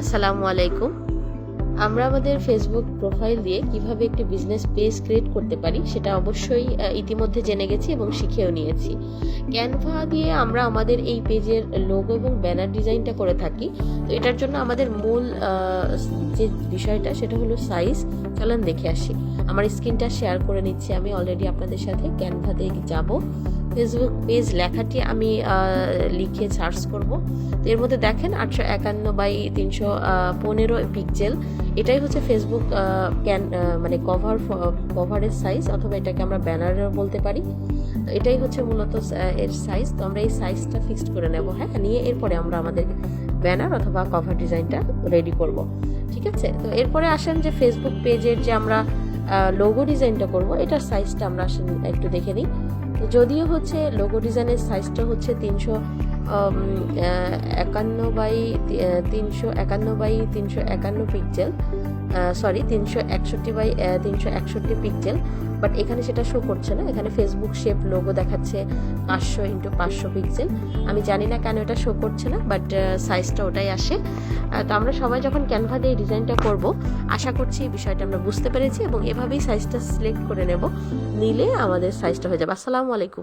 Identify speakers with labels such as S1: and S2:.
S1: আসসালামু আলাইকুম। আমরা আমাদের ফেসবুক প্রোফাইল দিয়ে কিভাবে একটি বিজনেস পেজ ক্রিয়েট করতে পারি সেটা অবশ্যই ইতিমধ্যে জেনে গেছি এবং শিখেও নিয়েছি। ক্যানভা দিয়ে আমরা আমাদের এই পেজের লোগো এবং ব্যানার ডিজাইনটা করে থাকি। তো এটার জন্য আমাদের মূল যে বিষয়টা সেটা হলো সাইজ। চলেন দেখে আসি। আমার স্ক্রিনটা শেয়ার করে নিচ্ছি আমি অলরেডি আপনাদের সাথে। ক্যানভাতে যাব, ফেসবুক পেজ লেখাটি আমি লিখে সার্চ করব। তো এর মধ্যে দেখেন 851 বাই 315 পিক্সেল, এটাই হচ্ছে ফেসবুক মানে কভারের সাইজ, অথবা এটাকে আমরা ব্যানারও বলতে পারি। তো এটাই হচ্ছে মূলত এর সাইজ। তো আমরা এই সাইজটা ফিক্সড করে নেব, হ্যাঁ, নিয়ে এরপরে আমরা আমাদের ব্যানার অথবা কভার ডিজাইনটা রেডি করব। ঠিক আছে, তো এরপরে আসেন যে ফেসবুক পেজের যে আমরা লোগো ডিজাইনটা করব, এটার সাইজটা আমরা একটু দেখে নিই। যদিও হচ্ছে লোগো ডিজাইনের সাইজটা হচ্ছে 351 by 351 pixel, 361 by 361 pixel, but এখানে সেটা শো করছে না। এখানে ফেসবুক শেপ লোগো দেখাচ্ছে 500x500 পিক্সেল। আমি জানি না কেন এটা শো করছে না, বাট সাইজটা ওটাই আসে। তো আমরা সবাই যখন ক্যানভা দিয়ে ডিজাইনটা করব, আশা করছি এই বিষয়টা আমরা বুঝতে পেরেছি এবং এভাবেই সাইজটা সিলেক্ট করে নেব, নিলে আমাদের সাইজটা হয়ে যাবে। আসসালামু আলাইকুম।